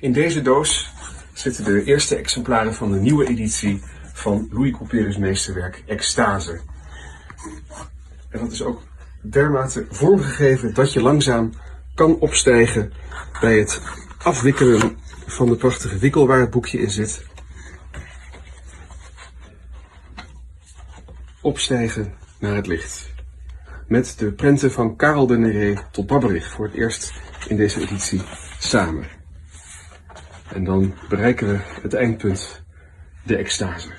In deze doos zitten de eerste exemplaren van de nieuwe editie van Louis Couperus meesterwerk Extase. En dat is ook dermate vormgegeven dat je langzaam kan opstijgen bij het afwikkelen van de prachtige wikkel waar het boekje in zit. Opstijgen naar het licht. Met de prenten van Karel de Néré tot Babberich voor het eerst in deze editie samen. En dan bereiken we het eindpunt, de extase.